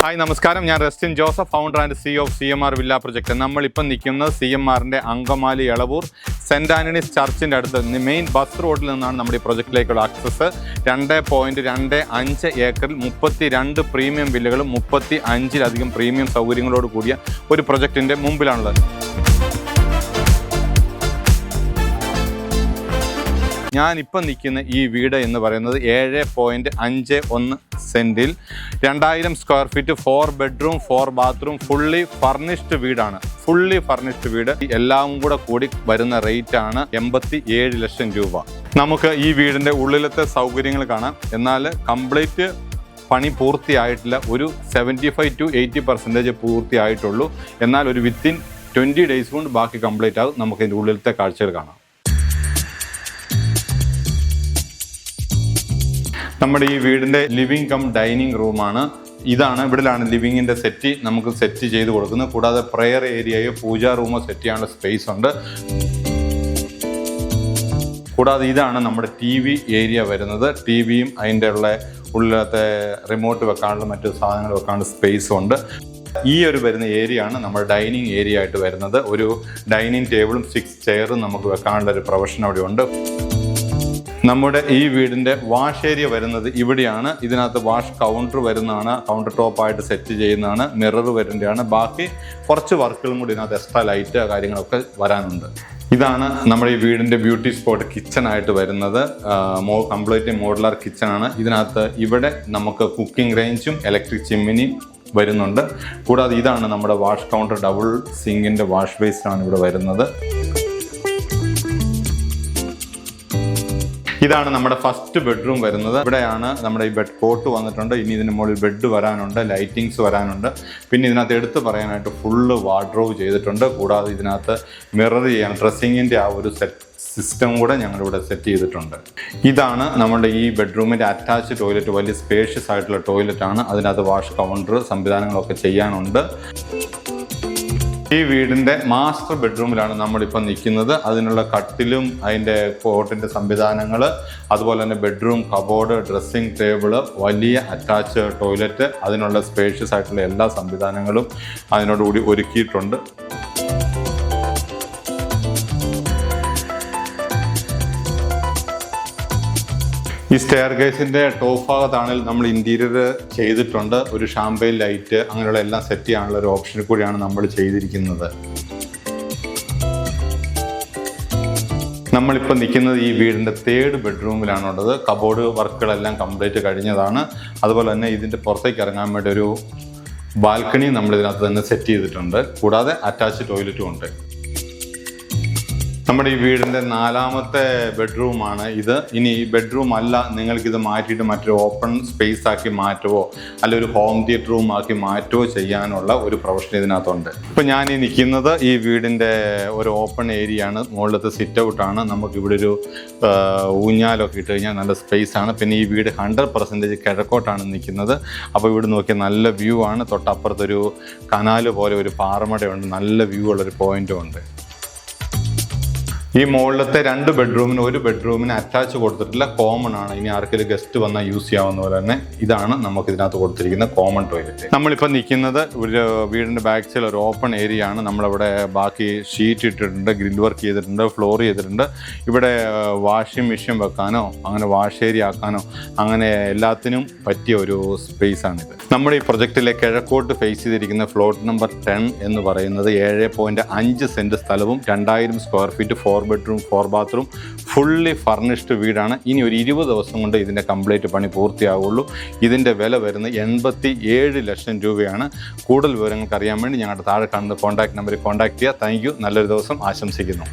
Hi നമസ്കാരം, ഞാൻ Restin Joseph, founder and CEO of CMR villa project. നമ്മളിപ്പം നിൽക്കുന്നത് CMRൻ്റെ അങ്കമാലി എളവൂർ സെൻറ്റ് ആൻ്റണീസ് ചർച്ചിൻ്റെ അടുത്ത് മെയിൻ ബസ് റോഡിൽ നിന്നാണ് നമ്മുടെ ഈ പ്രൊജക്റ്റിലേക്കുള്ള ആക്സസ്. 2.25 ഏക്കറിൽ 32 പ്രീമിയം വില്ലകളും 35-ലധികം പ്രീമിയം സൗകര്യങ്ങളോട് കൂടിയ ഒരു പ്രൊജക്റ്റിൻ്റെ മുമ്പിലാണുള്ളത്. ഞാനിപ്പം നിൽക്കുന്ന ഈ വീട് എന്ന് പറയുന്നത് 7.51 സെൻറ്റിൽ 2000 square feet 4 bedroom 4 bathroom fully furnished വീടാണ്. ഫുള്ളി ഫർണിഷ്ഡ് വീട് എല്ലാം കൂടി വരുന്ന റേറ്റാണ് 87 ലക്ഷം രൂപ. നമുക്ക് ഈ വീടിൻ്റെ ഉള്ളിലത്തെ സൗകര്യങ്ങൾ കാണാം. എന്നാൽ കംപ്ലീറ്റ് പണി പൂർത്തിയായിട്ടില്ല. ഒരു 75 to 80% പൂർത്തിയായിട്ടുള്ളൂ. എന്നാൽ ഒരു വിത്തിൻ 20 ഡേയ്സ് കൊണ്ട് ബാക്കി കംപ്ലീറ്റ് ആകും. നമുക്ക് ഇതിൻ്റെ ഉള്ളിലത്തെ കാഴ്ചകൾ കാണാം. നമ്മുടെ ഈ വീടിൻ്റെ ലിവിങ് കം ഡൈനിങ് റൂമാണ്. ഇവിടെയാണ് ലിവിങ്ങിൻ്റെ നമുക്ക് സെറ്റ് ചെയ്ത് കൊടുക്കുന്നത്. കൂടാതെ പ്രെയർ ഏരിയയോ പൂജാ റൂമോ സെറ്റ് ചെയ്യാനുള്ള സ്പേസ് ഉണ്ട്. കൂടാതെ ഇതാണ് നമ്മുടെ TV ഏരിയ വരുന്നത്. TVയും അതിൻ്റെ ഉള്ളിലത്തെ റിമോട്ട് വെക്കാനുള്ള മറ്റു സാധനങ്ങൾ വെക്കാനുള്ള സ്പേസും ഉണ്ട്. ഈ വരുന്ന ഏരിയ ആണ് നമ്മുടെ ഡൈനിങ് ഏരിയ ആയിട്ട് വരുന്നത്. ഒരു ഡൈനിങ് ടേബിളും 6 ചെയറും നമുക്ക് വെക്കാനുള്ള ഒരു പ്രൊവിഷൻ അവിടെ ഉണ്ട്. നമ്മുടെ ഈ വീടിൻ്റെ വാഷ് ഏരിയ വരുന്നത് ഇവിടെയാണ്. ഇതിനകത്ത് വാഷ് കൗണ്ടർ വരുന്നതാണ്, കൗണ്ടർ ടോപ്പായിട്ട് സെറ്റ് ചെയ്യുന്നതാണ്, മിറർ വരുന്നതാണ്. ബാക്കി കുറച്ച് വർക്കുകളും കൂടി ഇതിനകത്ത് എക്സ്ട്രാ ലൈറ്റ് കാര്യങ്ങളൊക്കെ വരാനുണ്ട്. ഇതാണ് നമ്മുടെ ഈ വീടിൻ്റെ ബ്യൂട്ടി സ്പോട്ട് കിച്ചണായിട്ട് വരുന്നത്. കംപ്ലീറ്റ് മോഡുലാർ കിച്ചണാണ്. ഇവിടെ നമുക്ക് കുക്കിംഗ് റേഞ്ചും ഇലക്ട്രിക് ചിമ്മിനിയും വരുന്നുണ്ട്. കൂടാതെ ഇതാണ് നമ്മുടെ വാഷ് കൗണ്ടർ, ഡബിൾ സിങ്കിൻ്റെ വാഷ് ബേസിനാണ് ഇവിടെ വരുന്നത്. ഇതാണ് നമ്മുടെ ഫസ്റ്റ് ബെഡ്റൂം വരുന്നത്. ഇവിടെയാണ് നമ്മുടെ ഈ ബെഡ് കോട്ട് വന്നിട്ടുണ്ട്. ഇനി ഇതിന് മുകളിൽ ബെഡ് വരാനുണ്ട്, ലൈറ്റിങ്സ് വരാനുണ്ട്. പിന്നെ ഇതിനകത്ത് എടുത്ത് പറയാനായിട്ട് ഫുള്ള് വാർഡ്രോബ് ചെയ്തിട്ടുണ്ട്. കൂടാതെ ഇതിനകത്ത് മിറർ ചെയ്യാൻ ഡ്രസ്സിങ്ങിൻ്റെ ആ ഒരു സിസ്റ്റം കൂടെ ഞങ്ങളിവിടെ സെറ്റ് ചെയ്തിട്ടുണ്ട്. ഇതാണ് നമ്മുടെ ഈ ബെഡ്റൂമിൻ്റെ അറ്റാച്ച് ടോയ്ലറ്റ്. വലിയ സ്പേഷ്യസ് ആയിട്ടുള്ള ടോയ്ലറ്റാണ്. അതിനകത്ത് വാഷ് കൗണ്ടർ സംവിധാനങ്ങളൊക്കെ ചെയ്യാനുണ്ട്. ഈ വീടിൻ്റെ മാസ്റ്റർ ബെഡ്റൂമിലാണ് നമ്മളിപ്പോൾ നിൽക്കുന്നത്. അതിനുള്ള കട്ടിലും അതിൻ്റെ കോട്ടിൻ്റെ സംവിധാനങ്ങൾ, അതുപോലെ തന്നെ ബെഡ്റൂം കബോർഡ്, ഡ്രസ്സിംഗ് ടേബിള്, വലിയ അറ്റാച്ച് ടോയ്ലറ്റ്, അതിനുള്ള സ്പേഷ്യസ് ആയിട്ടുള്ള എല്ലാ സംവിധാനങ്ങളും അതിനോടുകൂടി ഒരുക്കിയിട്ടുണ്ട്. ഈ സ്റ്റെയർ കേസിൻ്റെ ടോപ്പ് ഭാഗത്താണെങ്കിൽ നമ്മൾ ഇൻറ്റീരിയർ ചെയ്തിട്ടുണ്ട്. ഒരു ഷാമ്പെയിൻ ലൈറ്റ് അങ്ങനെയുള്ള എല്ലാം സെറ്റ് ചെയ്യാനുള്ള ഒരു ഓപ്ഷനിൽ കൂടിയാണ് നമ്മൾ ചെയ്തിരിക്കുന്നത്. നമ്മളിപ്പോൾ നിൽക്കുന്നത് ഈ വീടിൻ്റെ 3rd ബെഡ്റൂമിലാണുള്ളത്. കബോർഡ് വർക്കുകളെല്ലാം കംപ്ലീറ്റ് കഴിഞ്ഞതാണ്. അതുപോലെ തന്നെ ഇതിൻ്റെ പുറത്തേക്ക് ഇറങ്ങാൻ വേണ്ടി ഒരു ബാൽക്കണി നമ്മൾ ഇതിനകത്ത് തന്നെ സെറ്റ് ചെയ്തിട്ടുണ്ട്. കൂടാതെ അറ്റാച്ച് ടോയ്ലറ്റും ഉണ്ട്. നമ്മുടെ ഈ വീടിൻ്റെ 4ാമത്തെ ബെഡ്റൂമാണ് ഇത്. ഇനി ഈ ബെഡ്റൂം അല്ല, നിങ്ങൾക്കിത് മാറ്റിയിട്ട് മറ്റൊരു ഓപ്പൺ സ്പേസ് ആക്കി മാറ്റുവോ അല്ല ഒരു ഹോം തിയേറ്റർ റൂം ആക്കി മാറ്റുവോ ചെയ്യാനുള്ള ഒരു പ്രൊവിഷൻ ഇതിനകത്തുണ്ട്. ഇപ്പോൾ ഞാൻ ഈ നിൽക്കുന്നത് ഈ വീടിൻ്റെ ഒരു ഓപ്പൺ ഏരിയ ആണ്. മുകളിലത്തെ സിറ്റ് ഔട്ടാണ്. നമുക്കിവിടെ ഒരു ഊഞ്ഞാലൊക്കെ ഇട്ട് കഴിഞ്ഞാൽ നല്ല സ്പേസ് ആണ്. പിന്നെ ഈ വീട് 100% കിഴക്കോട്ടാണ് നിൽക്കുന്നത്. അപ്പോൾ ഇവിടെ നോക്കിയാൽ നല്ല വ്യൂ ആണ്. തൊട്ടപ്പുറത്തൊരു കനാല് പോലെ ഒരു പാറമടയുണ്ട്. നല്ല വ്യൂ ഉള്ളൊരു പോയിന്റും ഉണ്ട്. ഈ മുകളിലത്തെ 2 ബെഡ്റൂമിന് ഒരു ബെഡ്റൂമിന് അറ്റാച്ച് കൊടുത്തിട്ടില്ല, കോമൺ ആണ്. ഇനി ആർക്കെങ്കിലും ഗസ്റ്റ് വന്നാൽ യൂസ് ചെയ്യാവുന്ന പോലെ തന്നെ ഇതാണ് നമുക്ക് ഇതിനകത്ത് കൊടുത്തിരിക്കുന്ന കോമൺ ടോയ്ലറ്റ്. നമ്മളിപ്പോൾ നിൽക്കുന്നത് ഒരു വീടിൻ്റെ ബാക്ക് സൈഡിൽ ഒരു ഓപ്പൺ ഏരിയ ആണ്. നമ്മളിവിടെ ബാക്കി ഷീറ്റ് ഇട്ടിട്ടുണ്ട്, ഗ്രിൽ വർക്ക് ചെയ്തിട്ടുണ്ട്, ഫ്ലോർ ചെയ്തിട്ടുണ്ട്. ഇവിടെ വാഷിംഗ് മെഷീൻ വെക്കാനോ അങ്ങനെ വാഷ് ഏരിയ ആക്കാനോ അങ്ങനെ എല്ലാത്തിനും പറ്റിയ ഒരു സ്പേസ് ആണിത്. നമ്മുടെ ഈ പ്രൊജക്റ്റിലെ കിഴക്കോട്ട് ഫേസ് ചെയ്തിരിക്കുന്ന ഫ്ലോട്ട് നമ്പർ 10 എന്ന് പറയുന്നത് 7.5 സെൻറ്റ് സ്ഥലവും 2000 square feet 4 bedroom 4 bathroom fully furnished വീടാണ്. ഇനി ഒരു 20 ദിവസം കൊണ്ട് ഇതിൻ്റെ കംപ്ലീറ്റ് പണി പൂർത്തിയാവുള്ളൂ. ഇതിൻ്റെ വില വരുന്നത് 87 ലക്ഷം രൂപയാണ്. കൂടുതൽ വിവരങ്ങൾക്ക് അറിയാൻ വേണ്ടി ഞങ്ങളുടെ താഴെ കാണുന്ന കോൺടാക്ട് നമ്പറിൽ കോൺടാക്ട് ചെയ്യുക. Thank you. നല്ലൊരു ദിവസം ആശംസിക്കുന്നു.